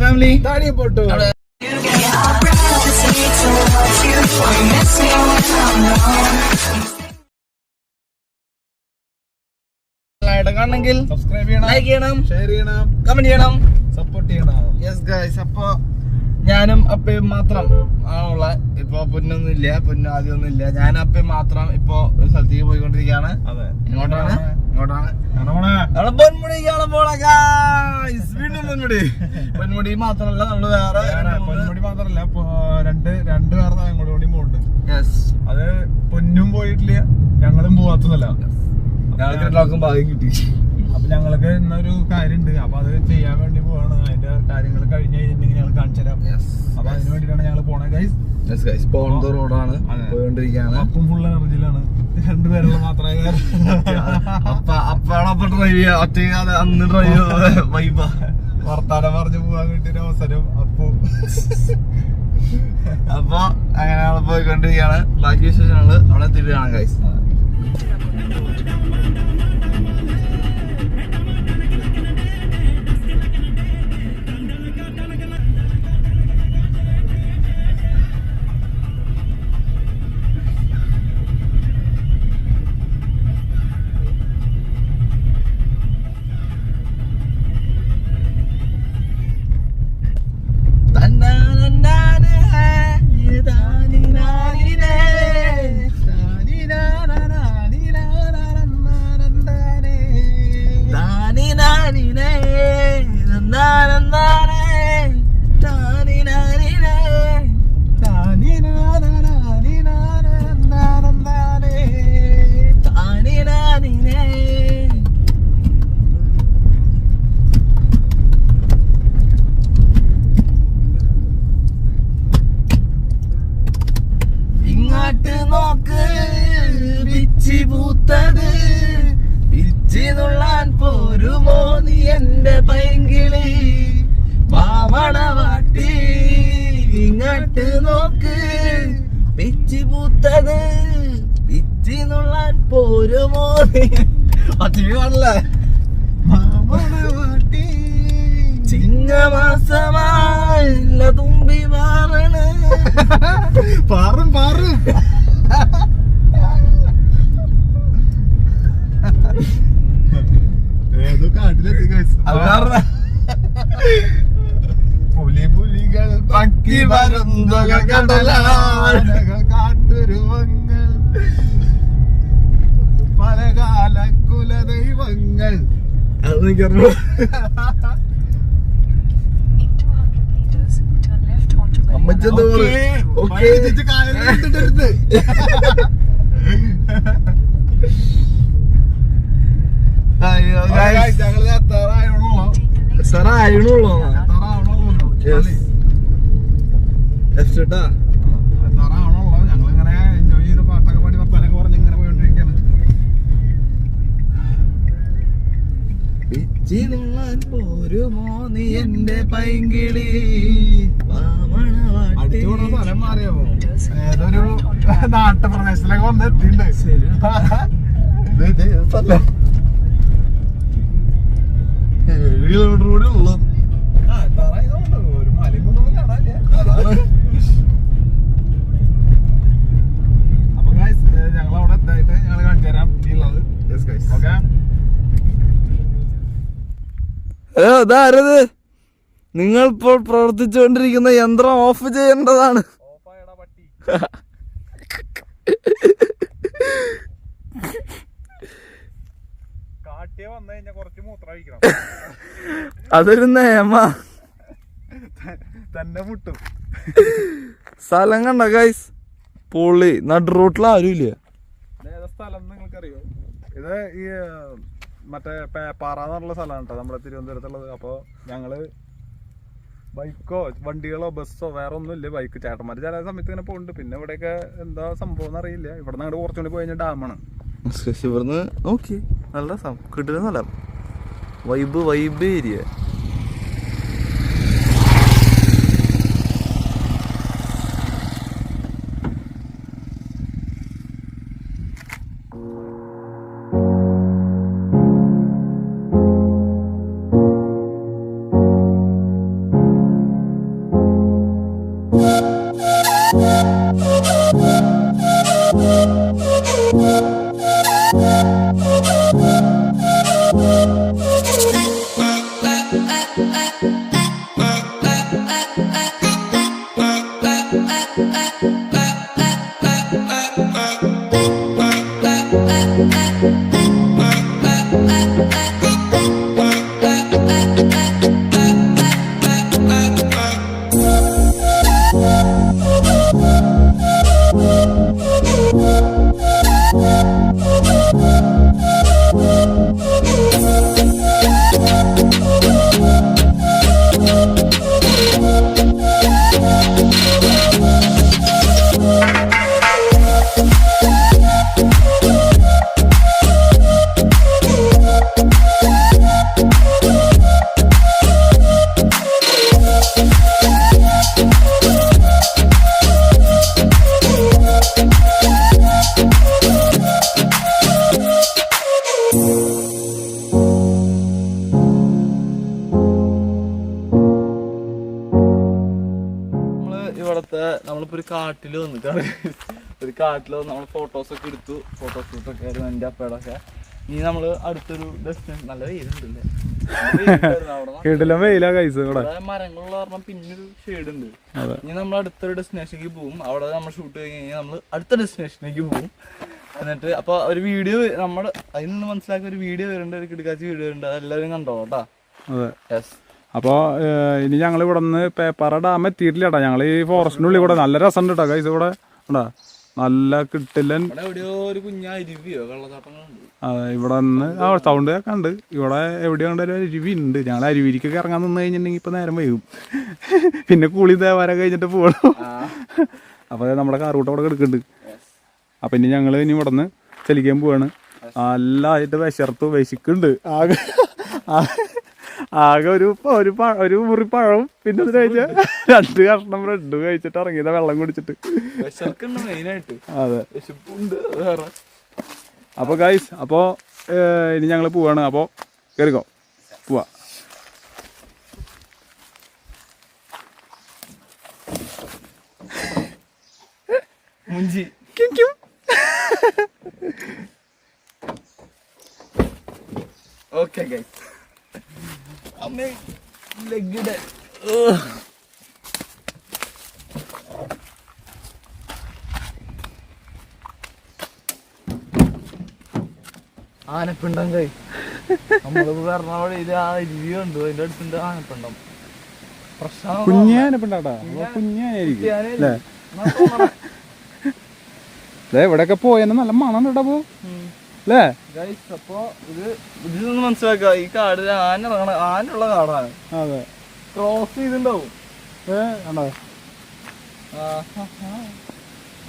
Family കാണണമെങ്കിൽ subscribe ചെയ്യണം, like ചെയ്യണം, ഷെയർ ചെയ്യണം, കമന്റ് ചെയ്യണം, സപ്പോർട്ട് ചെയ്യണം. യെസ് ഗൈസ്, അപ്പൊ ഞാനും അപ്പയും മാത്രം ആണുള്ള. ഇപ്പൊ പൊന്നൊന്നുമില്ല, പൊന്നും ആദ്യമൊന്നും ഇല്ല. ഞാൻ അപ്പയും മാത്രം ഇപ്പൊ ഒരു സ്ഥലത്തേക്ക് പോയിക്കൊണ്ടിരിക്കുകയാണ്. എങ്ങോട്ടാണ്? പൊന്മുടി മാത്രമല്ല, നമ്മള് വേറെ പൊന്മുടി മാത്രല്ല രണ്ട് വേറെ അങ്ങോട്ട് കൂടി പോകുന്നുണ്ട്. അത് പൊന്നും പോയിട്ടില്ല, ഞങ്ങളും പോവാത്തതല്ല. ഞങ്ങൾക്ക് ഭാഗ്യം കിട്ടി. അപ്പൊ ഞങ്ങൾക്ക് ഇന്നൊരു കാര്യമുണ്ട്. അപ്പൊ അത് ചെയ്യാൻ വേണ്ടി പോവാണ്. അതിന്റെ കാര്യങ്ങൾ കഴിഞ്ഞ് കഴിഞ്ഞിട്ടുണ്ടെങ്കിൽ ഞങ്ങൾ കാണിച്ചു തരാം. അപ്പൊ അതിന് വേണ്ടിട്ടാണ് ഞങ്ങൾ പോണേ ഗൈസ്. റോഡാണ് പോയിക്കൊണ്ടിരിക്കുകയാണ്. അപ്പം ഫുൾ എനർജിയിലാണ്. രണ്ടുപേരുള്ള മാത്രമേ അപ്പാടൊപ്പം ഡ്രൈവ് ചെയ്യാം. ഒറ്റയ്ക്ക് അന്ന് ഡ്രൈവ് ചെയ്ത വൈബ വർത്താനം പറഞ്ഞു പോകാൻ കിട്ടിയൊരു അവസരം. അപ്പൊ അങ്ങനെ ഞങ്ങൾ പോയിക്കൊണ്ടിരിക്കുകയാണ്. ബാക്കി വിശേഷങ്ങള് അവിടെ എത്തിയിട്ടാണ് ഗൈസ്. പോരുമോ നീ എന്റെ പൈങ്കിളി വാവണവാട്ടി, ഇങ്ങോട്ട് നോക്ക് പിച്ചി പൂത്തത് പിച്ചി നുള്ളാൻ പോരുമോ നീ. അല്ലേ വാവണവാട്ടി ചിങ്ങമാസമായില്ല തുമ്പി വാറണ് പാറും പാറും. ഏതോ കാട്ടിലെത്തി പുലികൾ പക്കി വരുന്നകൾ കാട്ടുരുവങ്ങൾ പലകാല കുലദൈവങ്ങൾ. അമ്മച്ചെന്ത് കാലിട്ടിട്ട് ഞങ്ങളിങ്ങനെ എൻജോയ് ചെയ്ത് പാട്ടൊക്കെ പാടി വർത്താനൊക്കെ പറഞ്ഞ് ഇങ്ങനെ പോയിക്കൊണ്ടിരിക്കുകയാണ്. പോരുമോ നീ എന്റെ പൈങ്കിളി. അടിച്ചുകൂടുന്ന സ്ഥലം മാറിയാവോ? ഏതൊരു നാട്ടുപ്രദേശത്തിലൊക്കെ വന്ന് എത്തിണ്ട്. കിലോമീറ്റർ കൂടി ഉള്ളു. ഒരു മലയും കൊണ്ടൊന്നും കാണാനില്ല. അതാണ്. അപ്പൊ ഞങ്ങൾ അവിടെ എത്തായിട്ട് ഞങ്ങൾ കാണിച്ചു തരാം ഉള്ളത്. ഹലോ, ഇതാരത്? നിങ്ങൾ ഇപ്പോൾ പ്രവർത്തിച്ചുകൊണ്ടിരിക്കുന്ന യന്ത്രം ഓഫ് ചെയ്യേണ്ടതാണ്. അതൊരു നിയമ തന്നെ മുട്ടും. സ്ഥലം കണ്ട ഗൈസ്, പൊളി. നടു റോട്ടിൽ ആരും ഇല്ല. സ്ഥലം നിങ്ങൾക്കറിയോ? ഇത് ഈ മറ്റേ പേപ്പാറ എന്നുള്ള സ്ഥലമാണ് കേട്ടോ, നമ്മുടെ തിരുവനന്തപുരത്തുള്ളത്. അപ്പോൾ ഞങ്ങള് ബൈക്കോ വണ്ടികളോ ബസ്സോ വേറെ ഒന്നുമില്ല. ബൈക്ക് ചേട്ടന്മാർ ചില സമയത്ത് ഇങ്ങനെ പോകുന്നുണ്ട്. പിന്നെ ഇവിടെയൊക്കെ എന്താ സംഭവം എന്നറിയില്ല. ഇവിടെ നിന്ന് അങ്ങോട്ട് കുറച്ചുകൂടി പോയി കഴിഞ്ഞാൽ ഡാമാണ്. ഇവിടുന്ന് നോക്കി നല്ല കിട്ടുന്ന സ്ഥലം, വൈബ് ഏരിയ. നമ്മളിപ്പോ ഒരു കാട്ടില് വന്നിട്ടാണ്. ഒരു കാട്ടില് വന്ന് നമ്മള് ഫോട്ടോസൊക്കെ എടുത്തു. ഫോട്ടോഷൂട്ടൊക്കെ ആയിരുന്നു എൻ്റെ അപ്പയുടെ ഒക്കെ. ഇനി നമ്മള് അടുത്തൊരു ഡെസ്റ്റിനേഷൻ. നല്ല വെയിലുണ്ടല്ലേ, മരങ്ങളുള്ള കാരണം പിന്നൊരു ഷെയ്ഡ് ഉണ്ട്. ഇനി നമ്മൾ അടുത്തൊരു ഡെസ്റ്റിനേഷനിലേക്ക് പോകും. അവിടെ നമ്മൾ ഷൂട്ട് കഴിഞ്ഞ് കഴിഞ്ഞാൽ നമ്മൾ അടുത്ത ഡെസ്റ്റിനേഷനിലേക്ക് പോകും. എന്നിട്ട് അപ്പൊ ഒരു വീഡിയോ നമ്മൾ അതിൽ നിന്ന് മനസ്സിലാക്കിയ ഒരു വീഡിയോ വരുന്നുണ്ട്, ഒരു കിടക്കാച്ച വീഡിയോ വരുന്നുണ്ട്. അതെല്ലാവരും കണ്ടോ കേട്ടാ. അപ്പോൾ ഇനി ഞങ്ങൾ ഇവിടെ നിന്ന് പേപ്പാറ ഡാം എത്തിയിട്ടില്ല കേട്ടോ. ഞങ്ങൾ ഈ ഫോറസ്റ്റിനുള്ളിൽ കൂടെ നല്ല രസമുണ്ട് കേട്ടോ ഗൈസ്. ഇവിടെ ഉണ്ടാ നല്ല കിട്ടില്ലൻ. അതെ, ഇവിടെ നിന്ന് സൗണ്ട് കേൾക്കാണ്ട്. ഇവിടെ എവിടെയോ ഒരു അരുവി ഉണ്ട്. ഞങ്ങൾ അരുവിക്കൊക്കെ ഇറങ്ങാൻ നിന്ന് കഴിഞ്ഞിട്ടുണ്ടെങ്കിൽ ഇപ്പൊ നേരം വൈകും. പിന്നെ കൂളി ദേവാരം കഴിഞ്ഞിട്ട് പോകണം. അപ്പൊ നമ്മുടെ കാറൂട്ട് അവിടെ കിടക്കുന്നുണ്ട്. അപ്പൊ ഇനി ഞങ്ങൾ ഇനി ഇവിടെ നിന്ന് ചലിക്കാൻ പോവാണ്. നല്ലതായിട്ട് വിശക്കുന്നുണ്ട്. ആകെ ഒരു മുറി പഴവും പിന്നെ കഴിച്ചാൽ 2 കഷ്ണം ബ്രെഡ് കഴിച്ചിട്ട് ഇറങ്ങിയതാ, വെള്ളം കുടിച്ചിട്ട്. അതെ. അപ്പൊ ഗൈസ്, അപ്പൊ ഇനി ഞങ്ങൾ പോവാണ്. അപ്പൊ കേറിക്കോ, പോവാ. മുഞ്ചി ഓക്കെ ഗൈസ്, അമ്മേ ലെഗിടെ ആനപ്പിണ്ടം കൈ. നമ്മളിപ്പോ പറഞ്ഞ വഴിയിൽ ആ അരുവി ഉണ്ട്, അതിന്റെ അടുത്തുണ്ട് ആനപ്പിണ്ടം. കുഞ്ഞാനപ്പിണ്ടാട്ടാ, കുഞ്ഞാനായിരിക്കും. ഇവിടെയൊക്കെ പോയെന്നെ നല്ല മണം കേട്ടോ അല്ലേ ഗൈസ്. അപ്പൊ ഇതൊന്ന് മനസ്സിലാക്കുക, ഈ കാട് ആനുള്ള കാടാണ്. അതെ, ക്രോസ് ചെയ്തിണ്ടാവും. കണ്ടോ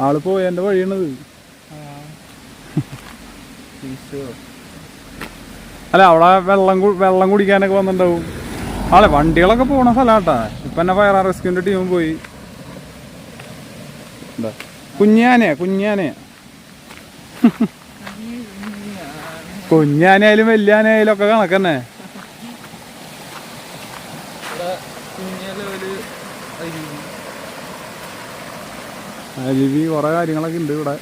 ആള് പോയെന്റെ വഴിയാണത്. അല്ല അവിടെ വെള്ളം കുടിക്കാനൊക്കെ വന്നിട്ടുണ്ടാവും. ആളെ വണ്ടികളൊക്കെ പോണ സ്ഥലാട്ടാ. ഇപ്പൊ തന്നെ ഫയർ ആൻഡ് റെസ്ക്യൂന്റെ ടീം പോയി. കുഞ്ഞാനയാ കുഞ്ഞാനായാലും വലിയാനായാലും ഒക്കെ കണക്കന്നെ. അരുവി കുറെ കാര്യങ്ങളൊക്കെ ഉണ്ട് ഇവിടെ.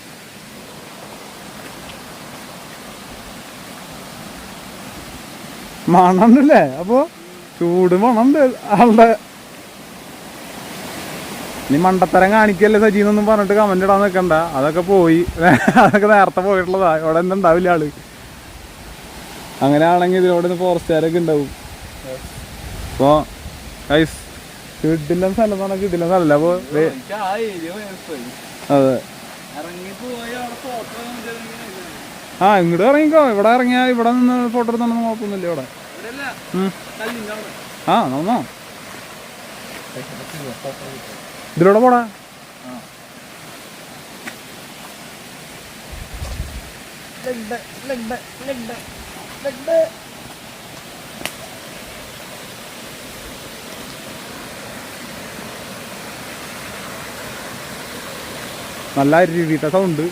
മണുണ്ടല്ലേ, അപ്പൊ ചൂട് മണുണ്ട് ആളുടെ. നീ മണ്ടത്തരം കാണിക്കല്ലേ സജീന്നൊന്നും പറഞ്ഞിട്ട് കമന്റ് ഇടാൻ നിൽക്കണ്ട. അതൊക്കെ പോയി, അതൊക്കെ നേരത്തെ പോയിട്ടുള്ളതാ. ഇവിടെ എന്തുണ്ടാവില്ല ആള്. അങ്ങനെയാണെങ്കിൽ ഇതിലൂടെ ഫോറസ്റ്റുകാരൊക്കെ ഉണ്ടാവും. അപ്പൊ ഗൈസ്, കിടില്ല സ്ഥലത്താണ്, കിടില്ല സ്ഥലല്ല. അപ്പൊ അതെ, ഇങ്ങോട്ട് ഇറങ്ങിക്കോ. ഇവിടെ ഇറങ്ങിയാ ഇവിടെ നിന്ന് ഫോട്ടോ എടുത്തൊന്നും കുഴപ്പമൊന്നുമില്ല. ഇവിടെ നന്നോ ഇതിലൂടെ പോടാ. നല്ല അരുവിയുടെ സൗണ്ട്.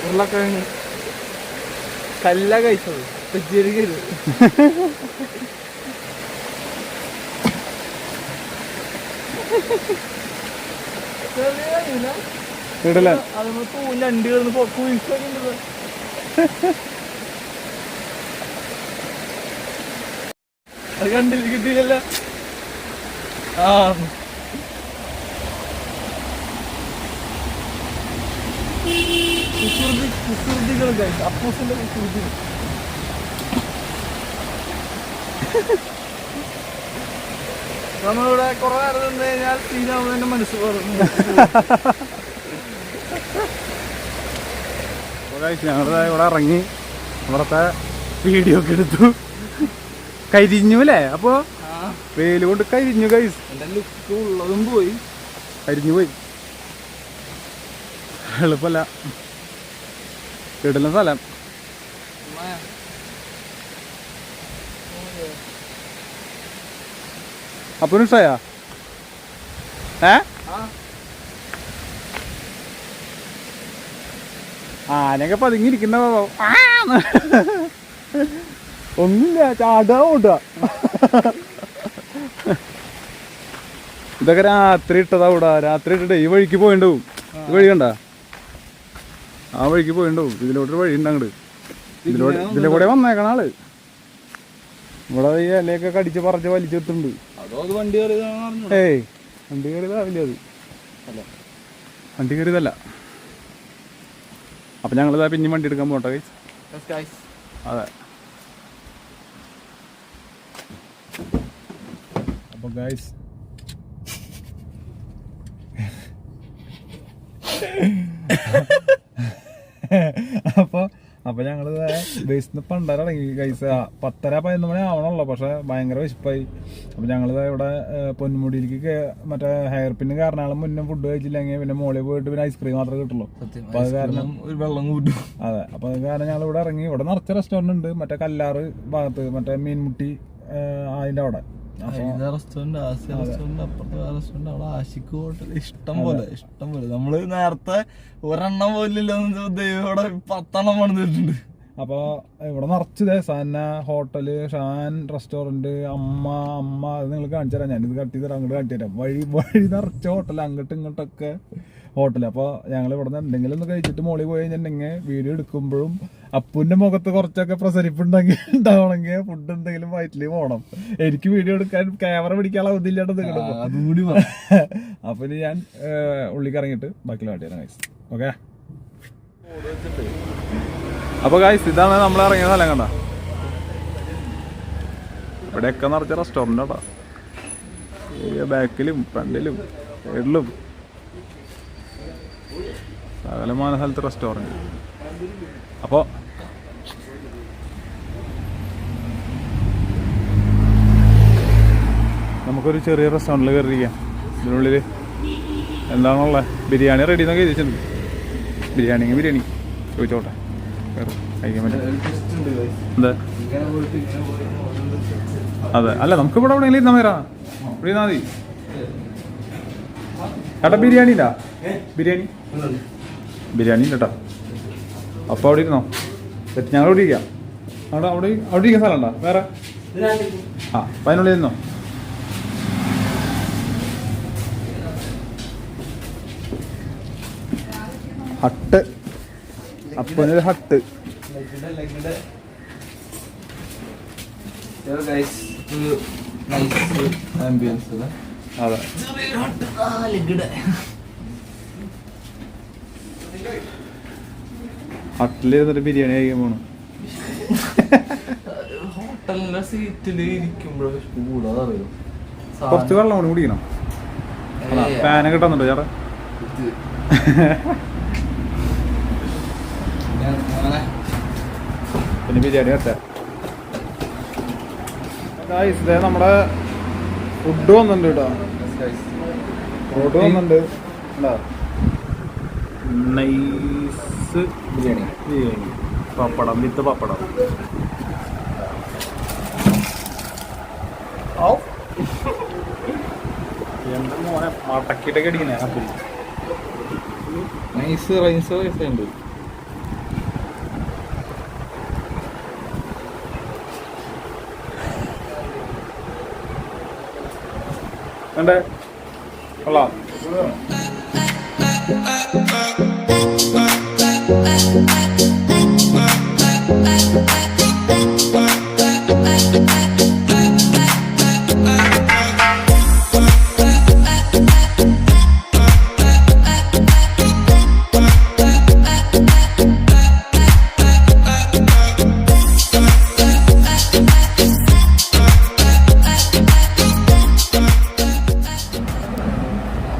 ഉരുളക്കിഴങ്ങ് കല്ല കഴിച്ചത് ചെറുകരുത്. അതൊന്ന് തൂഞ്ഞണ്ട് കിടന്ന് കുഴിച്ചൊക്കെ ഉണ്ട്. അത് കണ്ടില്ല, കിട്ടിയില്ലല്ലോ. ആ കുസൃതികൾ കഴിച്ചു, അപ്പൂസിന്റെ കുസൃതി. നമ്മളിവിടെ കുറെ നേരം നിന്ന് കഴിഞ്ഞാൽ സീനാവുന്നതിന്റെ മനസ്സ് പറഞ്ഞു. ഞങ്ങൾ ഇവിടെ ഇറങ്ങി ഇവിടത്തെ വീഡിയോ ഒക്കെ എടുത്തു. കരിഞ്ഞു അല്ലേ? അപ്പൊ വെയിൽ കൊണ്ട് കരിഞ്ഞു ഗൈസ്. ലുക്ക് ഉള്ളതും പോയി, കരിഞ്ഞു പോയി. എളുപ്പല്ല, കിടന്ന സ്ഥലം. അപ്പൊ ഇഷ്ടായ ആനയൊക്കെ പതുങ്ങിയിരിക്കുന്ന ഒന്നുമില്ല, ചാടാ ഓടുക. ഇതൊക്കെ രാത്രി ഇട്ടതാ ഇവിടെ. രാത്രി ഇട്ടിട്ട് ഈ വഴിക്ക് പോയിണ്ടാവും. ഈ വഴി കണ്ട, ആ വഴിക്ക് പോയിണ്ടാവും. ഇതിലോട്ടൊരു വഴി ഉണ്ട് അങ്ങോട്ട്. ഇതിലെ കൂടെ വന്നേക്കണ ആള്. ഇവിടെ ഈ ഇലയൊക്കെ കടിച്ച് പറിച്ച് വലിച്ചെത്തുണ്ട്. ഏയ് വണ്ടി കയറിയതാവില്ല അത്. വണ്ടി കയറിയതല്ല. അപ്പൊ ഞങ്ങളിതാ പിന്നെ വണ്ടി എടുക്കാൻ പോട്ടെ ഗൈസ്. അതെ. അപ്പൊ ഗൈസ് അപ്പൊ ഞങ്ങള് ബേസിന്ന് പണ്ടരടങ്ങി ഗൈസ്. 10-11 മണി ആവണല്ലോ. പക്ഷെ ഭയങ്കര വിശപ്പായി. അപ്പൊ ഞങ്ങളിതാ ഇവിടെ പൊന്മുടിയിലേക്ക് മറ്റേ ഹെയർ പിന്ന് കാരണാളും മുന്നേ ഫുഡ് കഴിച്ചില്ലെങ്കിൽ പിന്നെ മോളിൽ പോയിട്ട് പിന്നെ ഐസ്ക്രീം മാത്രമേ കിട്ടുള്ളൂ. അപ്പൊ അത് കാരണം വെള്ളം കൂട്ടും. അതെ. അപ്പൊ അത് കാരണം ഞങ്ങൾ ഇവിടെ ഇറങ്ങി. ഇവിടെ നിറച്ച റെസ്റ്റോറന്റ് ഉണ്ട്. മറ്റേ കല്ലാറ് ഭാഗത്ത്, മറ്റേ മീൻമുട്ടി അതിന്റെ അവിടെ റെസ്റ്റോറന്റ്, ആസിയ റെസ്റ്റോറന്റ്, അപ്പുറത്തെ റെസ്റ്റോറന്റ്, അവിടെ ആശിക്ക് ഹോട്ടൽ ഇഷ്ടം പോലെ. നമ്മള് നേരത്തെ ഒരെണ്ണം പോലില്ല, ദൈവം 10 പണിതിട്ടുണ്ട്. അപ്പൊ ഇവിടെ നിറച്ച് സാന ഹോട്ടല്, ഷാൻ റെസ്റ്റോറന്റ്, അമ്മ അത് നിങ്ങൾ കാണിച്ചു തരാം. ഞാനിത് കട്ടി തരാം, അങ്ങോട്ട് കാട്ടി തരാം. വഴി നിറച്ച ഹോട്ടൽ, അങ്ങോട്ടും ഇങ്ങോട്ടൊക്കെ ഹോട്ടൽ. അപ്പൊ ഞങ്ങൾ ഇവിടെ നിന്ന് എന്തെങ്കിലും ഒന്ന് കഴിച്ചിട്ട് മോളിൽ പോയി കഴിഞ്ഞിട്ടുണ്ടെങ്കിൽ വീഡിയോ എടുക്കുമ്പോഴും അപ്പുവിന്റെ മുഖത്ത് കുറച്ചൊക്കെ ഉണ്ടാവണമെങ്കിൽ ഫുഡ് എന്തെങ്കിലും വയറ്റില് പോകണം. എനിക്ക് വീഡിയോ എടുക്കാൻ ക്യാമറ പിടിക്കാനുള്ള ബുദ്ധിയില്ലാണ്ട് അതുകൂടി. അപ്പൊ ഇനി ഞാൻ ഉള്ളിക്ക് ഇറങ്ങിയിട്ട് ബാക്കി കാട്ടി തരാം ഗൈസ്. ഓക്കെ. അപ്പൊ ഗൈസ് ഇതാണ് നമ്മൾ ഇറങ്ങിയ സ്ഥലം. കണ്ട ഇവിടെയൊക്കെ നിറച്ച റെസ്റ്റോറന്റ് കേട്ടോ. ബാക്കിലും ഫ്രണ്ടിലും സൈഡിലും സകലമായ സ്ഥലത്ത് റെസ്റ്റോറന്റ്. അപ്പോ നമുക്കൊരു ചെറിയ റെസ്റ്റോറൻറ്റിൽ കയറിയിരിക്കാം. ഇതിനുള്ളിൽ എന്താണുള്ളത്? ബിരിയാണി റെഡി എന്നൊക്കെ എഴുതിച്ചിട്ടുണ്ട്. ബിരിയാണി ചോദിച്ചോട്ടെ, കഴിക്കാൻ പറ്റും. എന്താ? അതെ. അല്ല, നമുക്ക് ഇവിടെ എവിടെയെങ്കിലും ഇരുന്നാൽ വരാം. ഇവിടെ ഇരുന്നാൽ മതി. ചേട്ടാ ബിരിയാണി ഇല്ല? ബിരിയാണി ഇല്ല കേട്ടോ. അപ്പോൾ അവിടെ ഇരുന്നോ? ഞങ്ങൾ ഇവിടെ ഇരിക്കാം. അവിടെ ഇരിക്കാൻ സ്ഥലം ഉണ്ടോ വേറെ? അപ്പം അതിനുള്ളിൽ ഇരുന്നോ. ഹട്ട്, അപ്പനൊരു ഹട്ട്. അതെ. ഹട്ടിലിരുന്നിട്ട് ബിരിയാണി കഴിക്കാൻ പോണു. ഹോട്ടലിന്റെ സീറ്റില് ഇരിക്കുമ്പോഴോ കുറച്ച് വെള്ളം കൂടി കുടിക്കണം. പാന കിട്ടുന്നുണ്ടോ ചേട്ടാ? പിന്നെ ബിരിയാണി കട്ടെ. ഇതേ നമ്മുടെ ഫുഡ് വന്നിട്ടുണ്ട് കേട്ടോ. ഫുഡ് വന്നിട്ടുണ്ട്. നൈസ് ബിരിയാണി, പപ്പടം വിത്ത് പപ്പടം. എന്താ മോനെ മടക്കിട്ടൊക്കെ അടിക്കുന്നേ. നൈസ് റൈസ് ഉണ്ട്. കണ്ടേ കൊള്ളാം.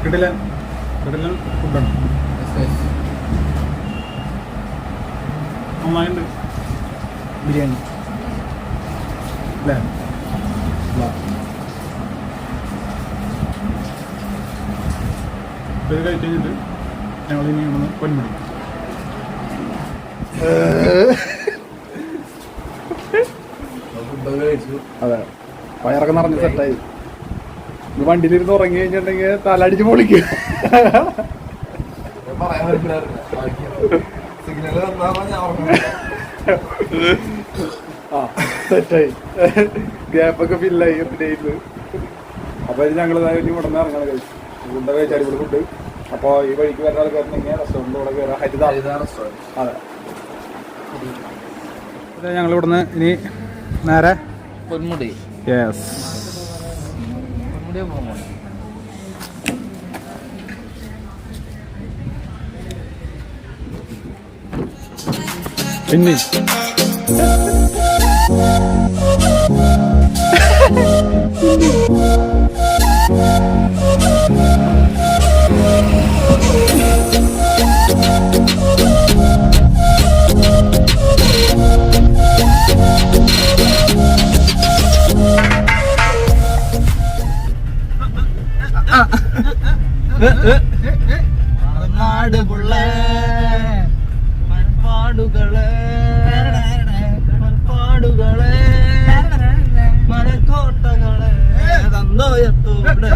കിടിലൻ ഫുഡാണ്. നന്നായിട്ടുണ്ട് ബിരിയാണി അല്ലേ? ഇത് കഴിച്ച് കഴിഞ്ഞിട്ട് ഞങ്ങളിനി ഇവിടുന്ന് പൊന്മുടി. അതെ, വയറൊക്കെ നിറഞ്ഞ് സെറ്റായി. വണ്ടിയിലിരുന്ന് ഉറങ്ങി കഴിഞ്ഞിട്ടുണ്ടെങ്കിൽ തലടിച്ച് പൊളിക്കും. ആ സെറ്റായി, ഗ്യാപ്പൊക്കെ ഫില്ലായി ഡേറ്റ്. അപ്പൊ ഞങ്ങളിതായി ഇവിടെ നിന്ന് ഇറങ്ങാൻ കഴിച്ചു. ഫുഡ് കഴിച്ച് അടിപൊളി ഫുഡ്. അപ്പോൾ ഈ വഴിക്ക് വരുന്ന ആൾക്കാരുണ്ടെങ്കിൽ റെസ്റ്റോറൻറ്റ് ഇവിടെ കയറാം. ഹരിത റെസ്റ്റോറൻറ്റ്. അതെ, ഞങ്ങൾ ഇവിടുന്ന് ഇനി നേരെ പൊന്മുടി. യെസ്, പൊന്മുടിയെ പോകുമ്പോൾ പിന്നെ നാട് പുള്ളേ മൺപാടുകളെ മൺപാടുകളെ മരക്കോട്ടകളെ തന്തോയത്തോടെ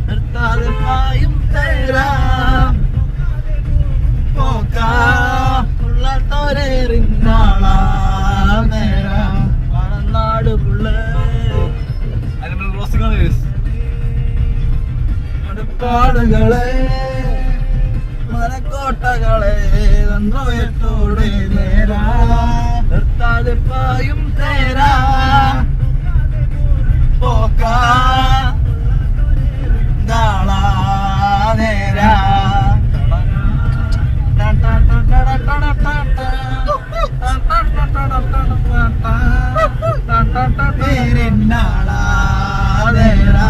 നിർത്താതെ പായും തേരാ പോക്കാളേറിഞ്ഞാളാ നേരാ മണനാട് പുള്ളേ പാടുകളെ മരക്കോട്ടകളെ തന്ത്രോയത്തോടെ നേരാ നിർത്താതെ പായും തേരാ പോക്കാ നാളാ നേരാ നാളാ നേരാ.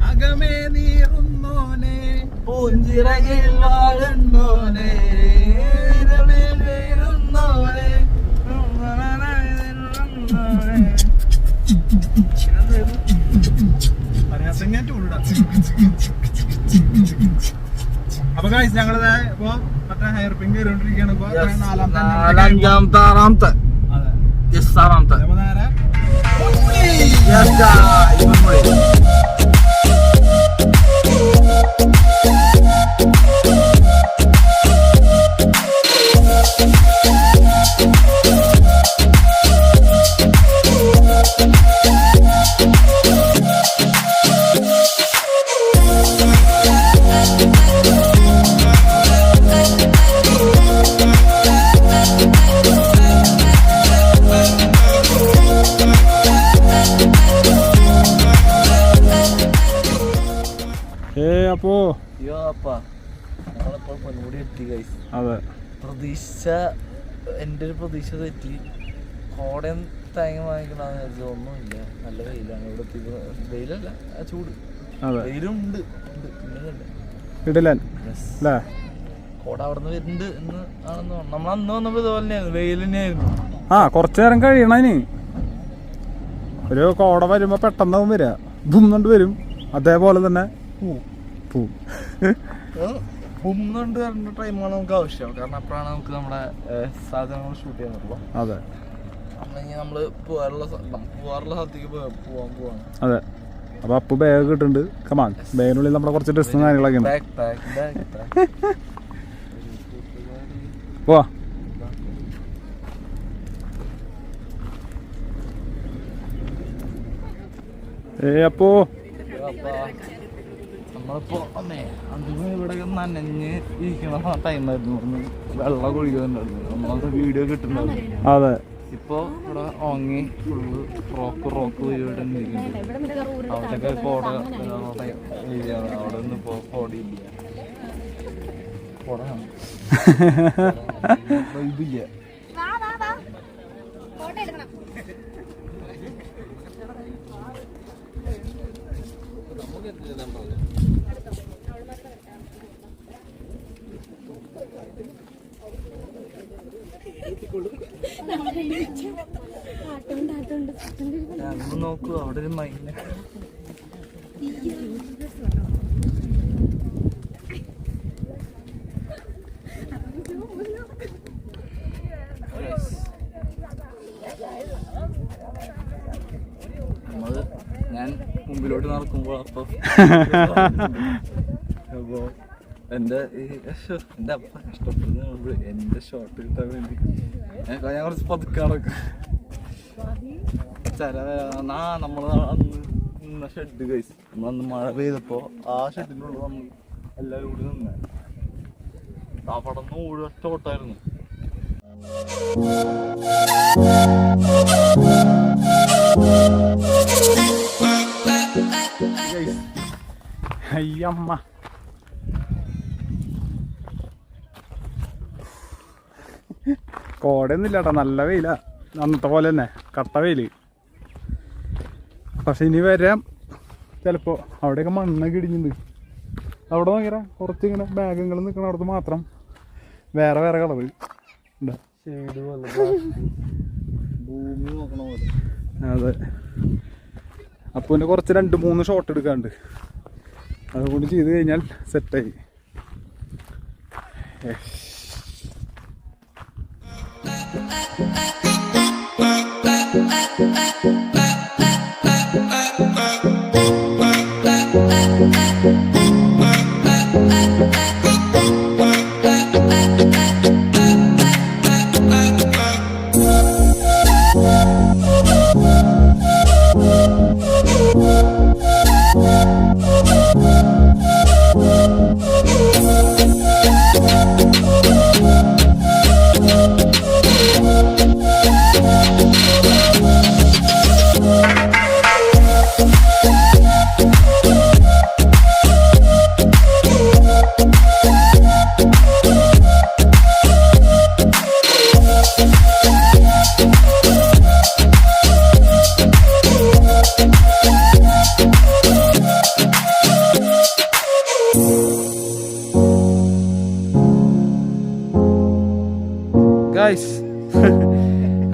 അകമേ നീറുന്നോനെ പൂഞ്ചിറകിൽ വാഴുന്നോനെ വീരുന്നോനെ അപ്പൊ ഗൈസ് ഞങ്ങള് ഇപ്പൊ മറ്റേ ഹെയർ പിൻ കയറിക്കൊണ്ടിരിക്കുകയാണ്. ഇപ്പൊ നാലാമത്തെ ആറാമത്തെ അപ്പൊ നേരെ അപ്പോ ഞങ്ങളിപ്പോൾ പൊന്മുടി എത്തി ഗൈസ്. അതെ, പ്രതീക്ഷ എൻ്റെ ഒരു പ്രതീക്ഷ തെറ്റി. കോടയും തേങ്ങ വാങ്ങിക്കണമെന്ന് വിചാരിച്ചത് ഒന്നുമില്ല. നല്ല വെയിലാണ് ഇവിടെ. വെയിലല്ല, ചൂട്. വെയിലും ഉണ്ട് ഇടലാൻ അല്ലേ? കോട അവിടെ നിന്ന് വരുന്നുണ്ട് എന്ന് ആണെന്ന് തോന്നുന്നു. നമ്മൾ അന്ന് വന്നപ്പോൾ ഇതുപോലെ തന്നെയായിരുന്നു, വെയിൽ തന്നെയായിരുന്നു. ആ, കുറച്ചു നേരം കഴിയണതിന്. ഒരു കോട വരുമ്പോ പെട്ടെന്നാവും വരിക, ബുന്നുണ്ട് വരും. അതേപോലെ തന്നെ കൊണ്ട് വരേണ്ട ടൈമാണ് നമുക്ക് ആവശ്യം. കാരണം അപ്പോഴാണ് നമുക്ക് നമ്മുടെ സാധനങ്ങൾ ഷൂട്ട് ചെയ്യാൻ പറ്റുള്ളൂ. അതെ, നമ്മള് പോവാറുള്ള സ്ഥലത്തേക്ക് പോവാണ്. അതെ. അപ്പൊ അപ്പു ബാഗ് കിട്ടുന്നുണ്ട്. കമാൻ, ബാഗിനുള്ളിൽ നമ്മുടെ കുറച്ച് ഡ്രസ്സും കാര്യങ്ങളൊക്കെ ഉണ്ട്. പോവാ. അപ്പോ നമ്മളിപ്പോ ഇവിടെ നനഞ്ഞ് ഇരിക്കണ ടൈമായിരുന്നു. വെള്ളം കുഴിക്കുന്നുണ്ടായിരുന്നു. നമ്മളത് വീഡിയോ കിട്ടുന്നുണ്ടായിരുന്നു. അതെ, ഇപ്പൊ ഇവിടെ ഓങ്ങി ഫുള്ള് റോക്ക് പരിപാടി ഇരിക്കുന്നുണ്ട്. അവിടെയൊക്കെ കോട ഏരിയ അവിടെ ഒന്നും ഇപ്പൊ കോടയില്ല, ഇതില്ല. നോക്കൂ അവിടെ ഒരു മൈന. ഞാൻ മുമ്പിലോട്ട് നടക്കുമ്പോൾ അപ്പൊ എന്റെ അപ്പ കഷ്ടപ്പെടുന്ന എന്റെ ഷോട്ട് കിട്ടാൻ വേണ്ടി ഞാൻ കുറച്ച് പതുക്കാറൊക്കെ നമ്മള് അന്ന് ഷെഡ് കഴിച്ചു. നമ്മളന്ന് മഴ പെയ്തപ്പോ ആ ഷെഡിന്റെ ഉള്ളിൽ നമ്മൾ എല്ലാവരും കൂടി നിന്നേ ആ പടന്ന് ഒറ്റ ഓട്ടായിരുന്നു. അയ്യമ്മ കോടയൊന്നുമില്ല കേട്ടോ, നല്ല വെയിലാ, അന്നത്തെ പോലെ തന്നെ കട്ട വെയില്. പക്ഷെ ഇനി വരാം ചിലപ്പോ. അവിടെയൊക്കെ മണ്ണൊക്കെ ഇടിഞ്ഞിട്ടുണ്ട്. അവിടെ നോക്കിയാ കുറച്ചിങ്ങനെ ബാഗുകൾ നിൽക്കണ അവിടുത്തെ മാത്രം വേറെ വേറെ കളറ് ഉണ്ടോ? അതെ. അപ്പൊ പിന്നെ കുറച്ച് 2-3 ഷോട്ട് എടുക്കാണ്ട് അതുകൊണ്ട് ചെയ്ത് കഴിഞ്ഞാൽ സെറ്റായി.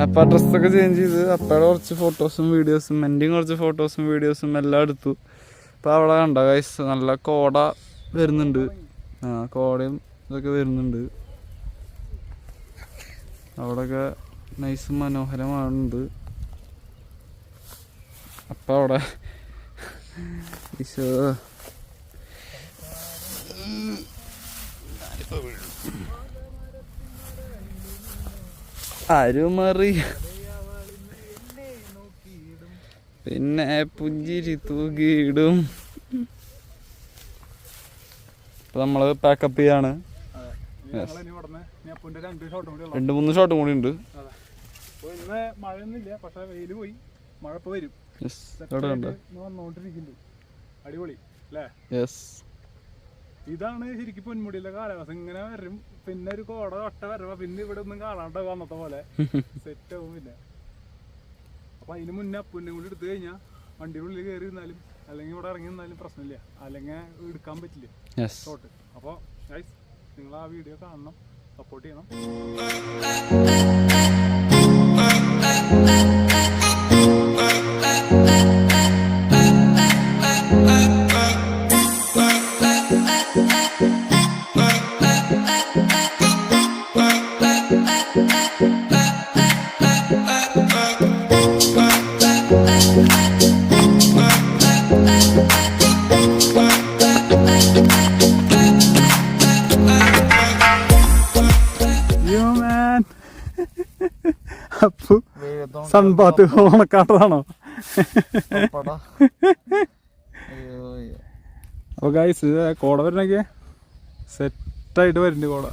അപ്പൊ ഡ്രസ്സൊക്കെ ചേഞ്ച് ചെയ്ത് അപ്പയുടെ കുറച്ച് ഫോട്ടോസും വീഡിയോസും എൻ്റെയും കുറച്ച് ഫോട്ടോസും വീഡിയോസും എല്ലാം എടുത്തു. അപ്പോൾ അവിടെ കണ്ടോ ഗൈസ്, നല്ല കോട വരുന്നുണ്ട്. കോടയും ഇതൊക്കെ വരുന്നുണ്ട്. അവിടെയൊക്കെ നൈസ് മനോഹരമാണുണ്ട്. അപ്പം അവിടെ ആരുമറി പിന്നെ പുഞ്ചിരി തൂക്കിയിടും. ഇപ്പൊ നമ്മള് പാക്കപ്പ് ചെയ്യാണ്. 2-3 ഷോട്ടും കൂടി ഉണ്ട്. മഴയൊന്നുമില്ല, പക്ഷെ വെയില് പോയി, മഴ ഇപ്പൊ വരും. അടിപൊളി അല്ലേ? ഇതാണ് ശരിക്കും പൊന്മുടിയിലെ കാലാവസ്ഥ. ഇങ്ങനെ വരും, പിന്നെ ഒരു കോട തൊട്ട വരവ, പിന്നെ ഇവിടെ ഒന്നും കാണാണ്ട് വന്നത്തെ പോലെ സെറ്റ് ആവും. പിന്നെ അപ്പൊ അതിന് മുന്നേ അപ്പൂന്നെ കൂടി എടുത്തു കഴിഞ്ഞാൽ വണ്ടിയുടെ ഉള്ളിൽ കയറി നിന്നാലും അല്ലെങ്കിൽ ഇവിടെ ഇറങ്ങി നിന്നാലും പ്രശ്നമില്ല, അല്ലെങ്കിൽ എടുക്കാൻ പറ്റില്ല ഷോട്ട്. അപ്പോൾ ഗൈസ് നിങ്ങൾ ആ വീഡിയോ കാണണം, സപ്പോർട്ട് ചെയ്യണം. അപ്പൊ സൺബാത്ത് ഓണക്കാട്ടതാണോ? അപ്പൊ ഗൈസ് കോട വരണൊക്കെ സെറ്റായിട്ട് വരുന്നുണ്ട് കോട.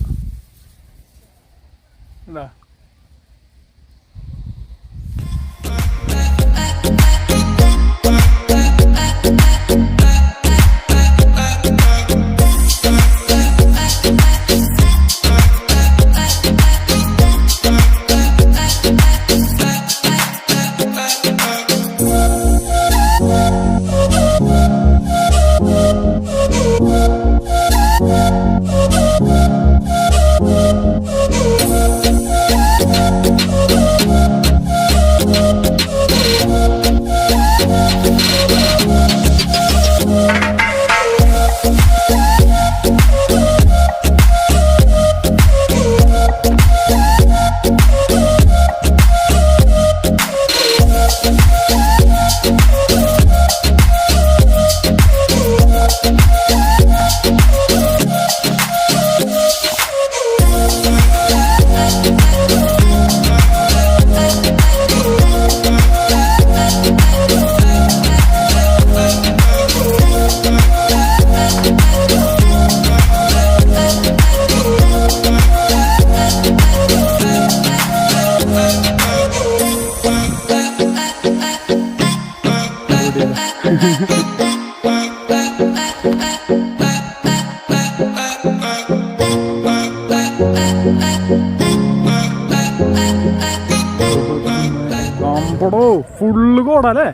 അമ്പടോ ഫുള്ള് കോടല്ലേ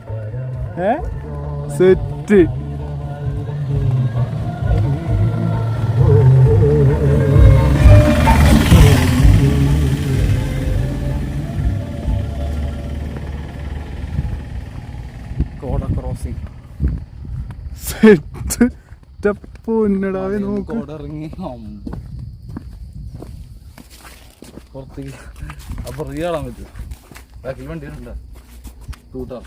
സെറ്റ്. കോട ക്രോസിംഗ് സെറ്റ്. പൊന്നടാവേ നോക്ക്. കോട ഇറങ്ങി പുറത്തേക്ക് അപ്പൊ റിയാളാൻ പറ്റും. ബാക്കിൽ വണ്ടി ഉണ്ടോ? ടൂട്ടർ